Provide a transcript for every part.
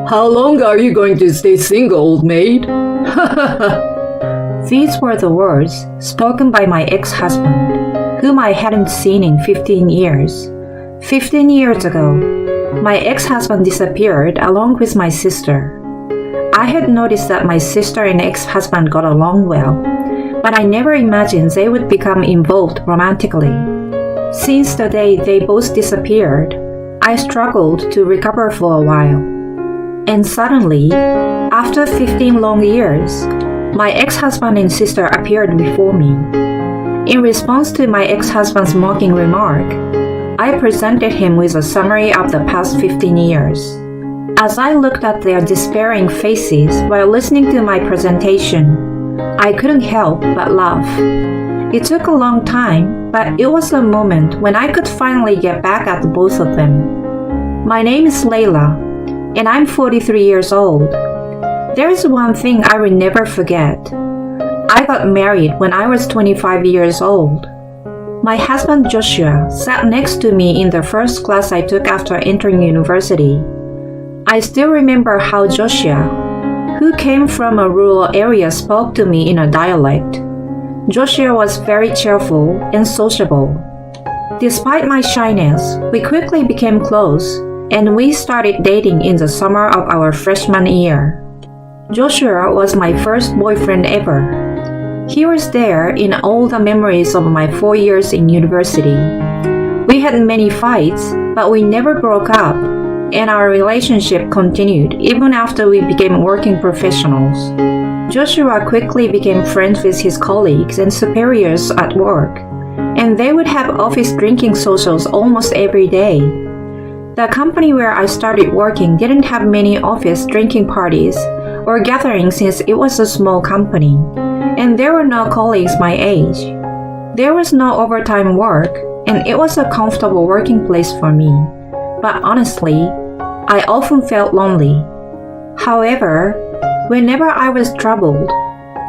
How long are you going to stay single, old maid? These were the words spoken by my ex-husband, whom I hadn't seen in 15 years. 15 years ago, my ex-husband disappeared along with my sister. I had noticed that my sister and ex-husband got along well, but I never imagined they would become involved romantically. Since the day they both disappeared, I struggled to recover for a while. And suddenly, after 15 long years, my ex-husband and sister appeared before me. In response to my ex-husband's mocking remark, I presented him with a summary of the past 15 years. As I looked at their despairing faces while listening to my presentation, I couldn't help but laugh. It took a long time, but it was a moment when I could finally get back at both of them. My name is Layla, and I'm 43 years old. There is one thing I will never forget. I got married when I was 25 years old. My husband Joshua sat next to me in the first class I took after entering university. I still remember how Joshua, who came from a rural area, spoke to me in a dialect. Joshua was very cheerful and sociable. Despite my shyness, we quickly became close, and we started dating in the summer of our freshman year. Joshua was my first boyfriend ever. He was there in all the memories of my 4 years in university. We had many fights, but we never broke up, and our relationship continued even after we became working professionals. Joshua quickly became friends with his colleagues and superiors at work, and they would have office drinking socials almost every day. The company where I started working didn't have many office drinking parties or gatherings since it was a small company, and there were no colleagues my age. There was no overtime work, and it was a comfortable working place for me. But honestly, I often felt lonely. However, whenever I was troubled,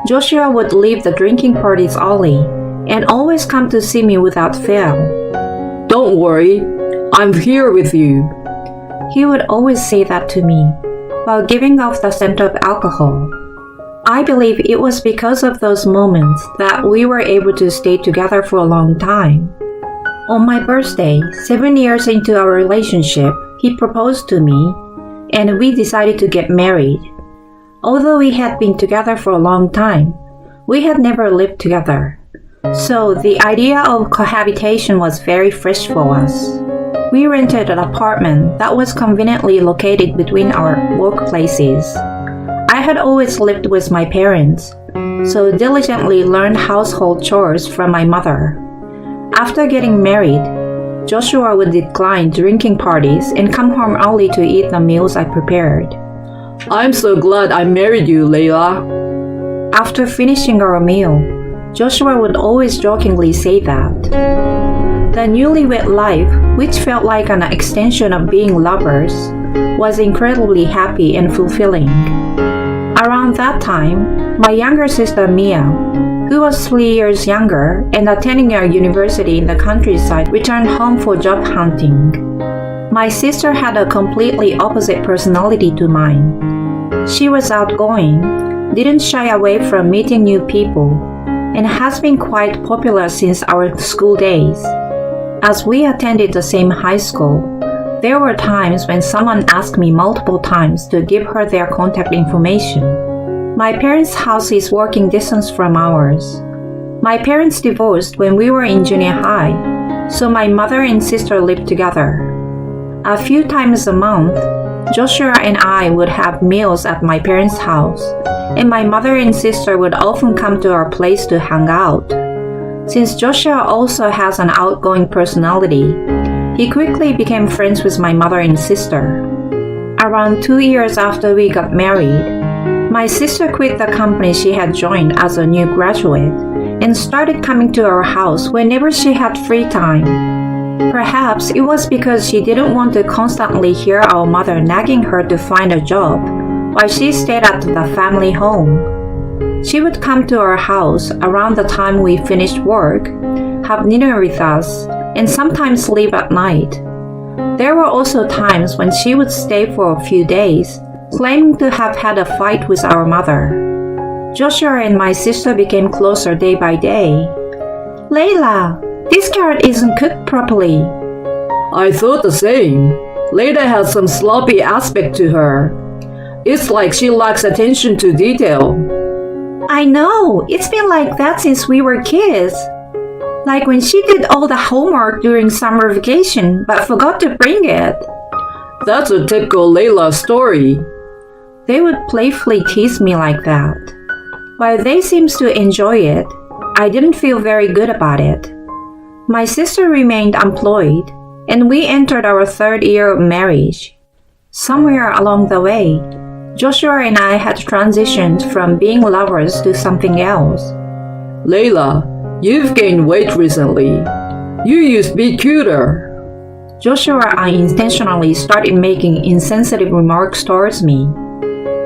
Joshua would leave the drinking parties early and always come to see me without fail. Don't worry, I'm here with you. He would always say that to me, while giving off the scent of alcohol. I believe it was because of those moments that we were able to stay together for a long time. On my birthday, 7 years into our relationship, he proposed to me, and we decided to get married. Although we had been together for a long time, we had never lived together. So the idea of cohabitation was very fresh for us. We rented an apartment that was conveniently located between our workplaces. I had always lived with my parents, so diligently learned household chores from my mother. After getting married, Joshua would decline drinking parties and come home early to eat the meals I prepared. I'm so glad I married you, Layla. After finishing our meal, Joshua would always jokingly say that. The newlywed life, which felt like an extension of being lovers, was incredibly happy and fulfilling. Around that time, my younger sister Mia, who was 3 years younger and attending a university in the countryside, returned home for job hunting. My sister had a completely opposite personality to mine. She was outgoing, didn't shy away from meeting new people, and has been quite popular since our school days. As we attended the same high school, there were times when someone asked me multiple times to give her their contact information. My parents' house is walking distance from ours. My parents divorced when we were in junior high, so my mother and sister lived together. A few times a month, Joshua and I would have meals at my parents' house, and my mother and sister would often come to our place to hang out. Since Joshua also has an outgoing personality, he quickly became friends with my mother and sister. Around 2 years after we got married, my sister quit the company she had joined as a new graduate and started coming to our house whenever she had free time. Perhaps it was because she didn't want to constantly hear our mother nagging her to find a job while she stayed at the family home. She would come to our house around the time we finished work, have dinner with us, and sometimes leave at night. There were also times when she would stay for a few days, claiming to have had a fight with our mother. Joshua and my sister became closer day by day. Layla, this carrot isn't cooked properly. I thought the same. Layla has some sloppy aspect to her. It's like she lacks attention to detail. I know, it's been like that since we were kids. Like when she did all the homework during summer vacation but forgot to bring it. That's a typical Layla story. They would playfully tease me like that. While they seemed to enjoy it, I didn't feel very good about it. My sister remained employed, and we entered our third year of marriage. Somewhere along the way, Joshua and I had transitioned from being lovers to something else. Layla, you've gained weight recently. You used to be cuter. Joshua unintentionally started making insensitive remarks towards me.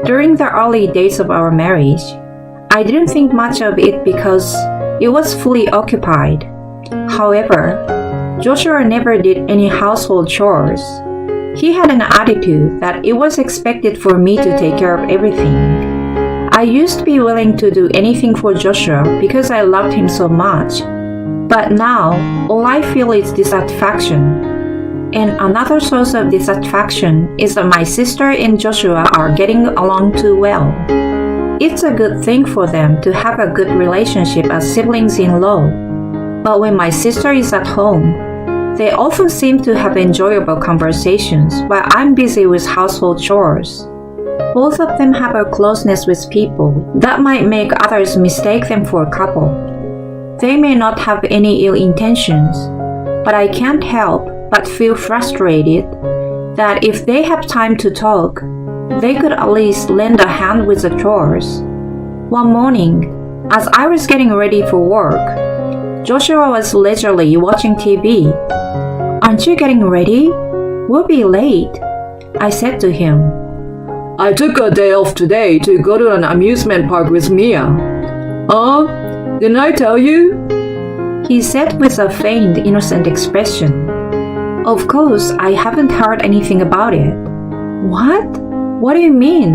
During the early days of our marriage, I didn't think much of it because it was fully occupied. However, Joshua never did any household chores. He had an attitude that it was expected for me to take care of everything. I used to be willing to do anything for Joshua because I loved him so much. But now, all I feel is dissatisfaction. And another source of dissatisfaction is that my sister and Joshua are getting along too well. It's a good thing for them to have a good relationship as siblings-in-law. But when my sister is at home, they often seem to have enjoyable conversations while I'm busy with household chores. Both of them have a closeness with people that might make others mistake them for a couple. They may not have any ill intentions, but I can't help but feel frustrated that if they have time to talk, they could at least lend a hand with the chores. One morning, as I was getting ready for work, Joshua was leisurely watching TV. "Aren't you getting ready? We'll be late," I said to him. I took a day off today to go to an amusement park with Mia. Didn't I tell you? He said with a feigned innocent expression. Of course, I haven't heard anything about it. What? What do you mean?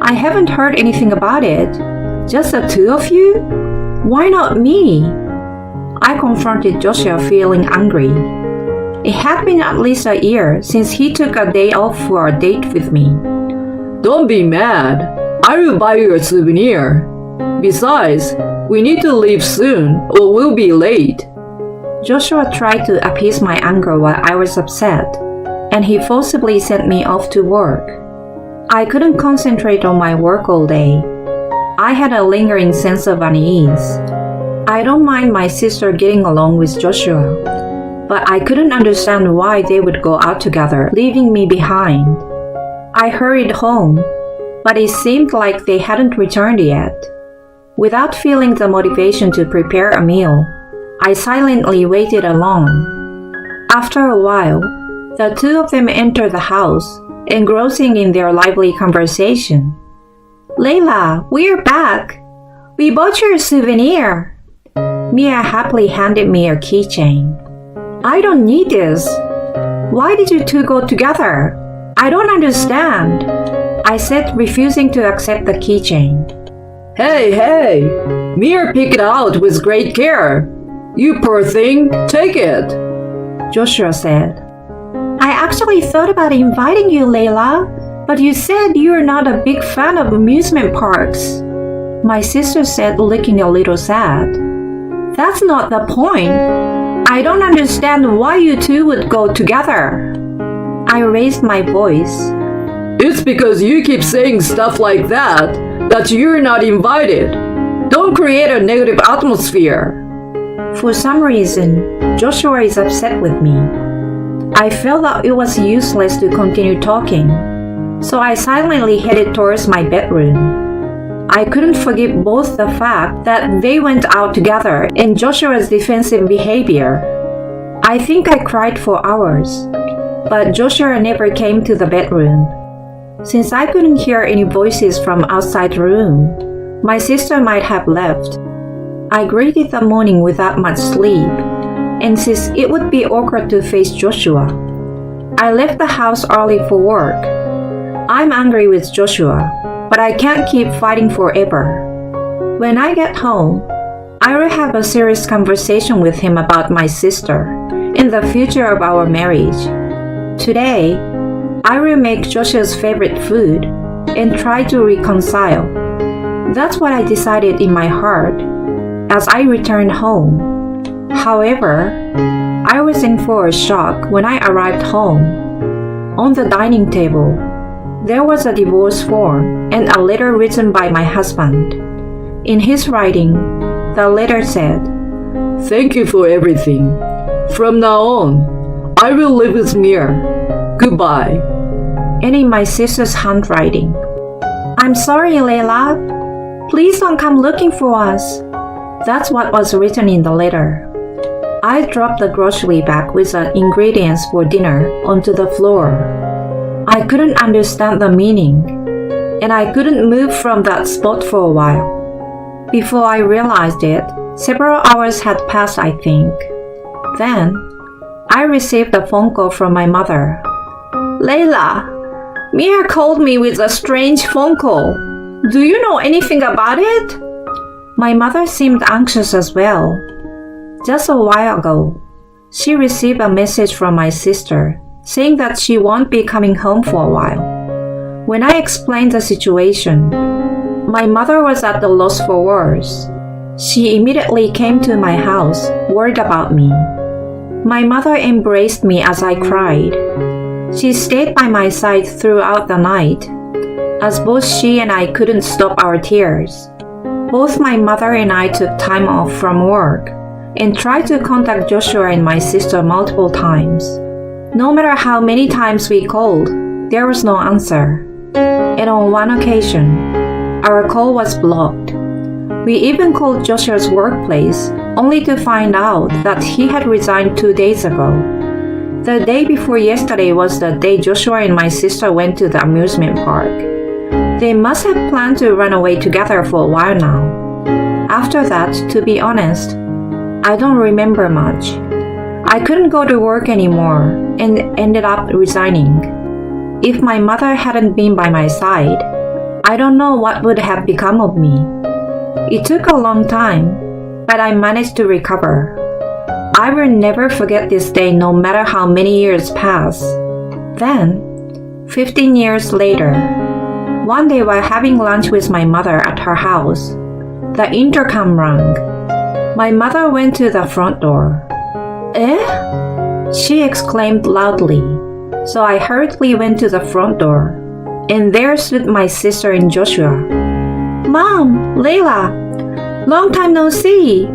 I haven't heard anything about it. Just the two of you? Why not me? I confronted Joshua feeling angry. It had been at least a year since he took a day off for a date with me. Don't be mad. I will buy you a souvenir. Besides, we need to leave soon or we'll be late. Joshua tried to appease my anger while I was upset, and he forcibly sent me off to work. I couldn't concentrate on my work all day. I had a lingering sense of unease. I don't mind my sister getting along with Joshua, but I couldn't understand why they would go out together, leaving me behind. I hurried home, but it seemed like they hadn't returned yet. Without feeling the motivation to prepare a meal, I silently waited alone. After a while, the two of them entered the house, engrossing in their lively conversation. "Layla, we're back. We bought you a souvenir." Mia happily handed me a keychain. "I don't need this. Why did you two go together? I don't understand," I said, refusing to accept the keychain. Hey, Mia picked it out with great care. You poor thing, take it, Joshua said. "I actually thought about inviting you, Layla, but you said you're not a big fan of amusement parks," my sister said, looking a little sad. "That's not the point. I don't understand why you two would go together." I raised my voice. It's because you keep saying stuff like that you're not invited. Don't create a negative atmosphere. For some reason, Joshua is upset with me. I felt that it was useless to continue talking, so I silently headed towards my bedroom. I couldn't forgive both the fact that they went out together and Joshua's defensive behavior. I think I cried for hours, but Joshua never came to the bedroom. Since I couldn't hear any voices from outside the room, my sister might have left. I greeted the morning without much sleep, and since it would be awkward to face Joshua, I left the house early for work. I'm angry with Joshua, but I can't keep fighting forever. When I get home, I will have a serious conversation with him about my sister and the future of our marriage. Today, I will make Joshua's favorite food and try to reconcile. That's what I decided in my heart as I returned home. However, I was in for a shock when I arrived home. On the dining table, there was a divorce form and a letter written by my husband. In his writing, the letter said, Thank you for everything. From now on, I will live with Mir. Goodbye. And in my sister's handwriting, I'm sorry, Layla. Please don't come looking for us. That's what was written in the letter. I dropped the grocery bag with the ingredients for dinner onto the floor. I couldn't understand the meaning, and I couldn't move from that spot for a while. Before I realized it, several hours had passed, I think. Then, I received a phone call from my mother. Layla, Mia called me with a strange phone call. Do you know anything about it? My mother seemed anxious as well. Just a while ago, she received a message from my sister saying that she won't be coming home for a while. When I explained the situation, my mother was at a loss for words. She immediately came to my house, worried about me. My mother embraced me as I cried. She stayed by my side throughout the night, as both she and I couldn't stop our tears. Both my mother and I took time off from work and tried to contact Joshua and my sister multiple times. No matter how many times we called, there was no answer. And on one occasion, our call was blocked. We even called Joshua's workplace only to find out that he had resigned 2 days ago. The day before yesterday was the day Joshua and my sister went to the amusement park. They must have planned to run away together for a while now. After that, to be honest, I don't remember much. I couldn't go to work anymore and ended up resigning. If my mother hadn't been by my side, I don't know what would have become of me. It took a long time, but I managed to recover. I will never forget this day no matter how many years pass. Then, 15 years later, one day while having lunch with my mother at her house, the intercom rang. My mother went to the front door. Eh? She exclaimed loudly. So I hurriedly went to the front door, and there stood my sister and Joshua. Mom, Layla, long time no see.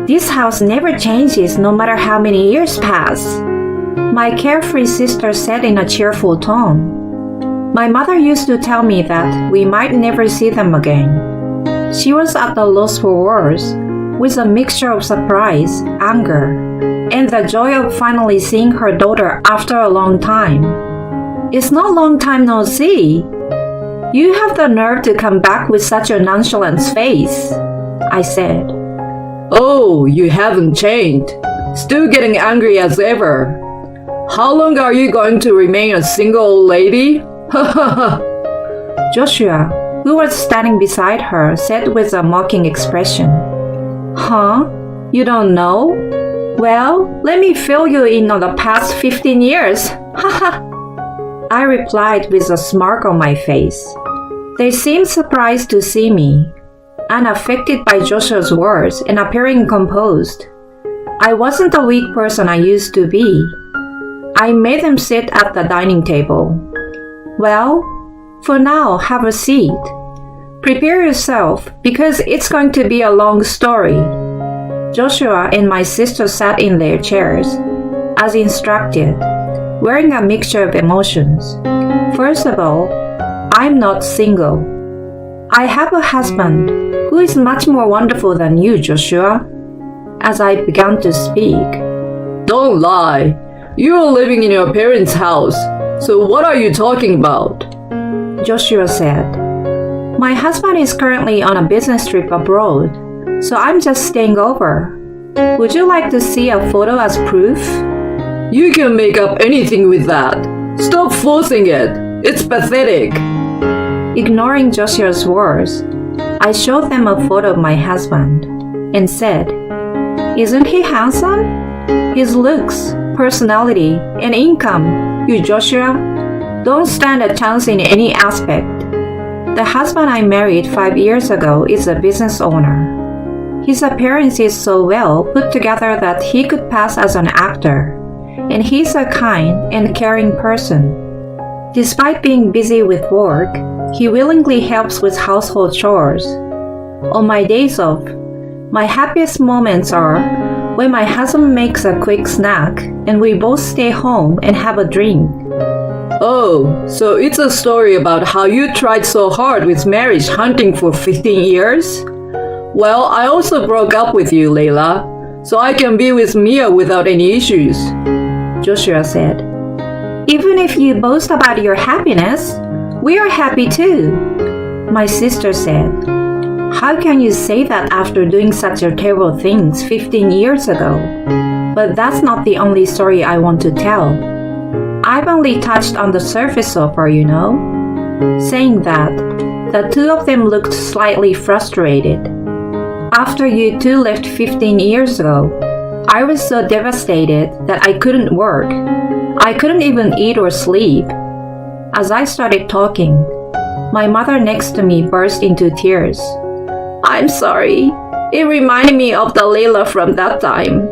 This house never changes no matter how many years pass, my carefree sister said in a cheerful tone. My mother used to tell me that we might never see them again. She was at a loss for words, with a mixture of surprise, anger, and the joy of finally seeing her daughter after a long time. It's not long time no see. You have the nerve to come back with such a nonchalant face, I said. Oh, you haven't changed. Still getting angry as ever. How long are you going to remain a single old lady? Joshua, who was standing beside her, said with a mocking expression. Huh? You don't know? Well, let me fill you in on the past 15 years. Haha. I replied with a smirk on my face. They seemed surprised to see me, unaffected by Joshua's words and appearing composed. I wasn't the weak person I used to be. I made them sit at the dining table. Well, for now, have a seat. Prepare yourself, because it's going to be a long story. Joshua and my sister sat in their chairs, as instructed, wearing a mixture of emotions. First of all, I'm not single. I have a husband who is much more wonderful than you, Joshua. As I began to speak. Don't lie. You're living in your parents' house, so what are you talking about? Joshua said. My husband is currently on a business trip abroad, so I'm just staying over. Would you like to see a photo as proof? You can make up anything with that. Stop forcing it. It's pathetic. Ignoring Joshua's words, I showed them a photo of my husband and said, "Isn't he handsome? His looks, personality, and income, you Joshua, don't stand a chance in any aspect. The husband I married 5 years ago is a business owner. His appearance is so well put together that he could pass as an actor, and he's a kind and caring person. Despite being busy with work, he willingly helps with household chores. On my days off, my happiest moments are when my husband makes a quick snack and we both stay home and have a drink." Oh, so it's a story about how you tried so hard with marriage hunting for 15 years? Well, I also broke up with you, Layla, so I can be with Mia without any issues. Joshua said, "Even if you boast about your happiness, we are happy too," my sister said. "How can you say that after doing such a terrible things 15 years ago? But that's not the only story I want to tell. I've only touched on the surface so far, you know." Saying that, the two of them looked slightly frustrated. "After you two left 15 years ago, I was so devastated that I couldn't work. I couldn't even eat or sleep." As I started talking, my mother next to me burst into tears. "I'm sorry. It reminded me of the Layla from that time."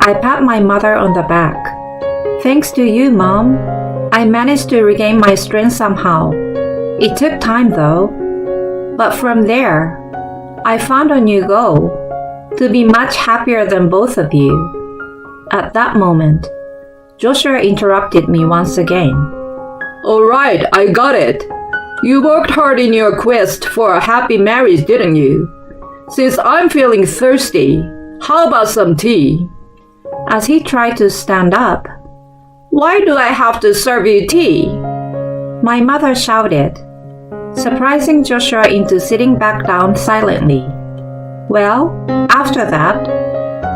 I pat my mother on the back. "Thanks to you, Mom. I managed to regain my strength somehow. It took time though. But from there, I found a new goal, to be much happier than both of you." At that moment, Joshua interrupted me once again. All right, I got it. You worked hard in your quest for a happy marriage, didn't you? Since I'm feeling thirsty, how about some tea? As he tried to stand up, Why do I have to serve you tea? my mother shouted, surprising Joshua into sitting back down silently. Well, after that,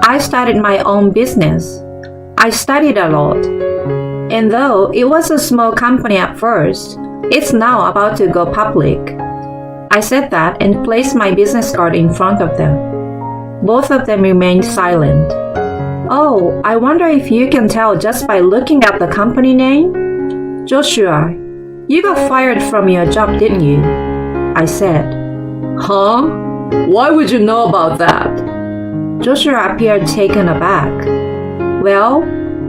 I started my own business. I studied a lot. And though it was a small company at first, it's now about to go public. I said that and placed my business card in front of them. Both of them remained silent. "Oh, I wonder if you can tell just by looking at the company name?" "Joshua, you got fired from your job, didn't you?" I said. Huh? Why would you know about that? Joshua appeared taken aback. "Well,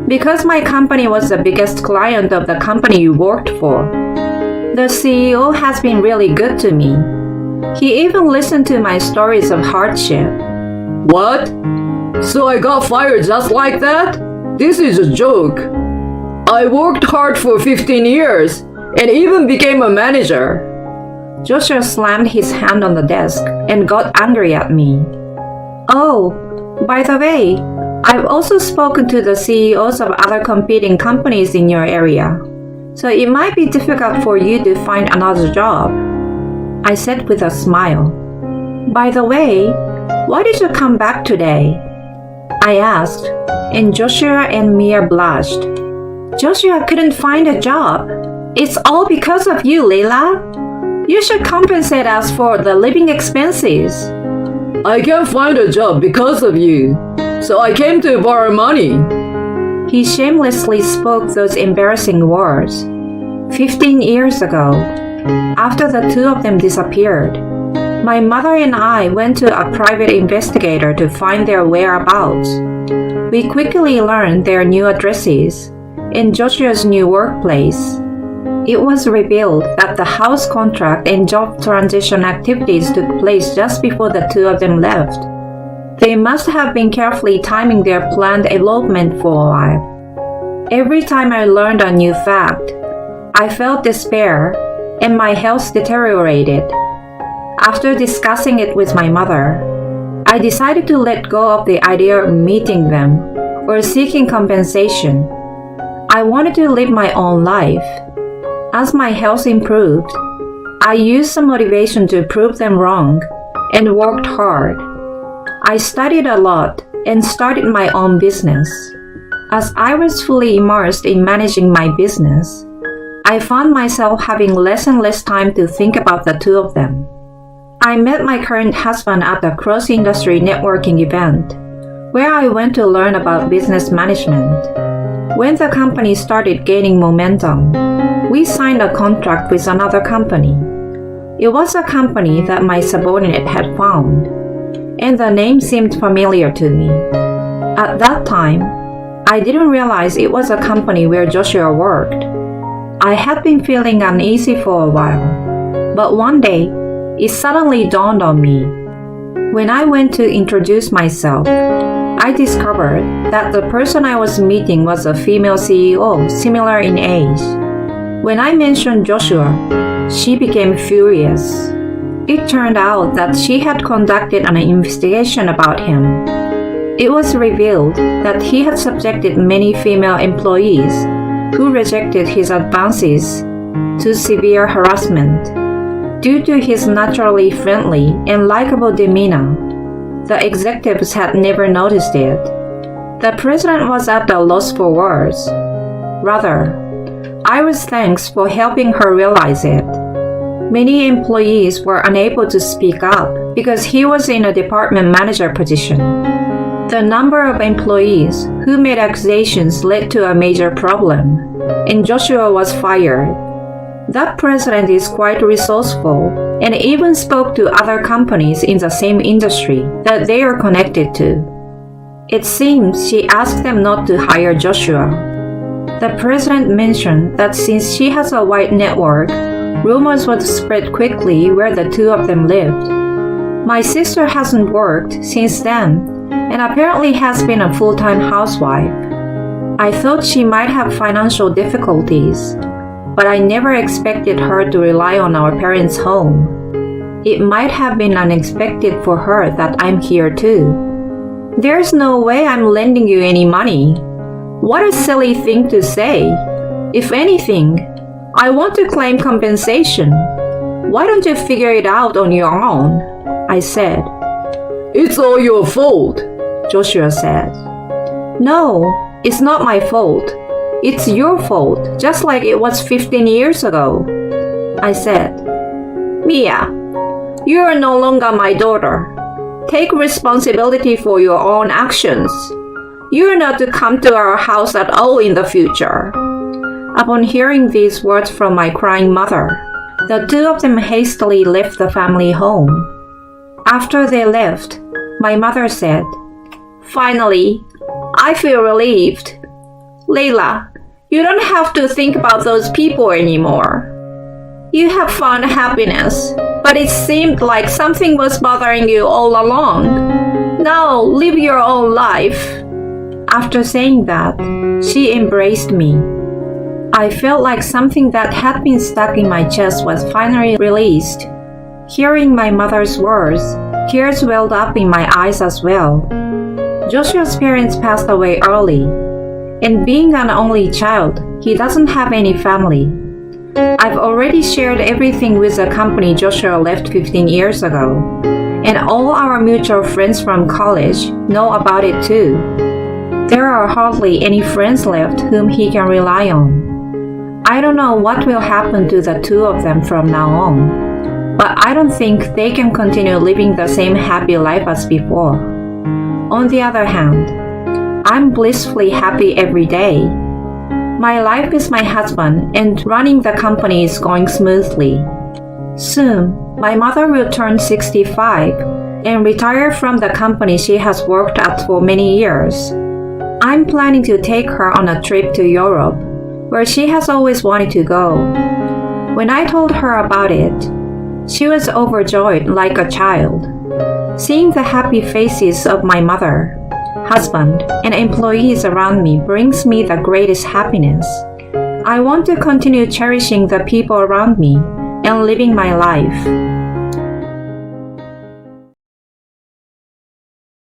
because my company was the biggest client of the company you worked for. The CEO has been really good to me. He even listened to my stories of hardship." What? So I got fired just like that? This is a joke. I worked hard for 15 years and even became a manager. Joshua slammed his hand on the desk and got angry at me. "Oh, by the way, I've also spoken to the CEOs of other competing companies in your area, so it might be difficult for you to find another job," I said with a smile. "By the way, why did you come back today?" I asked, and Joshua and Mia blushed. "Joshua couldn't find a job. It's all because of you, Layla. You should compensate us for the living expenses." I can't find a job because of you, so I came to borrow money. He shamelessly spoke those embarrassing words. 15 years ago, after the two of them disappeared, my mother and I went to a private investigator to find their whereabouts. We quickly learned their new addresses and Joshua's new workplace. It was revealed that the house contract and job transition activities took place just before the two of them left. They must have been carefully timing their planned elopement for a while. Every time I learned a new fact, I felt despair and my health deteriorated. After discussing it with my mother, I decided to let go of the idea of meeting them or seeking compensation. I wanted to live my own life. As my health improved, I used some motivation to prove them wrong and worked hard. I studied a lot and started my own business. As I was fully immersed in managing my business, I found myself having less and less time to think about the two of them. I met my current husband at a cross-industry networking event, where I went to learn about business management. When the company started gaining momentum, we signed a contract with another company. It was a company that my subordinate had found, and the name seemed familiar to me. At that time, I didn't realize it was a company where Joshua worked. I had been feeling uneasy for a while, but one day, it suddenly dawned on me. When I went to introduce myself, I discovered that the person I was meeting was a female CEO, similar in age. When I mentioned Joshua, she became furious. It turned out that she had conducted an investigation about him. It was revealed that he had subjected many female employees who rejected his advances to severe harassment. Due to his naturally friendly and likable demeanor, the executives had never noticed it. The president was at a loss for words. Rather, I was thankful for helping her realize it. Many employees were unable to speak up because he was in a department manager position. The number of employees who made accusations led to a major problem, and Joshua was fired. That president is quite resourceful and even spoke to other companies in the same industry that they are connected to. It seems she asked them not to hire Joshua. The president mentioned that since she has a wide network, rumors would spread quickly where the two of them lived. My sister hasn't worked since then and apparently has been a full-time housewife. I thought she might have financial difficulties, but I never expected her to rely on our parents' home. It might have been unexpected for her that I'm here too. There's no way I'm lending you any money. What a silly thing to say. If anything, I want to claim compensation. Why don't you figure it out on your own? I said. It's all your fault, Joshua said. No, it's not my fault. It's your fault, just like it was 15 years ago. I said. Mia, you are no longer my daughter. Take responsibility for your own actions. You are not to come to our house at all in the future. Upon hearing these words from my crying mother, the two of them hastily left the family home. After they left, my mother said, Finally, I feel relieved. Layla, you don't have to think about those people anymore. You have found happiness, but it seemed like something was bothering you all along. Now live your own life. After saying that, she embraced me. I felt like something that had been stuck in my chest was finally released. Hearing my mother's words, tears welled up in my eyes as well. Joshua's parents passed away early, and being an only child, he doesn't have any family. I've already shared everything with the company Joshua left 15 years ago, and all our mutual friends from college know about it too. There are hardly any friends left whom he can rely on. I don't know what will happen to the two of them from now on, but I don't think they can continue living the same happy life as before. On the other hand, I'm blissfully happy every day. My life with my husband and running the company is going smoothly. Soon, my mother will turn 65 and retire from the company she has worked at for many years. I'm planning to take her on a trip to Europe, where she has always wanted to go. When I told her about it, she was overjoyed like a child. Seeing the happy faces of my mother, husband, and employees around me brings me the greatest happiness. I want to continue cherishing the people around me and living my life.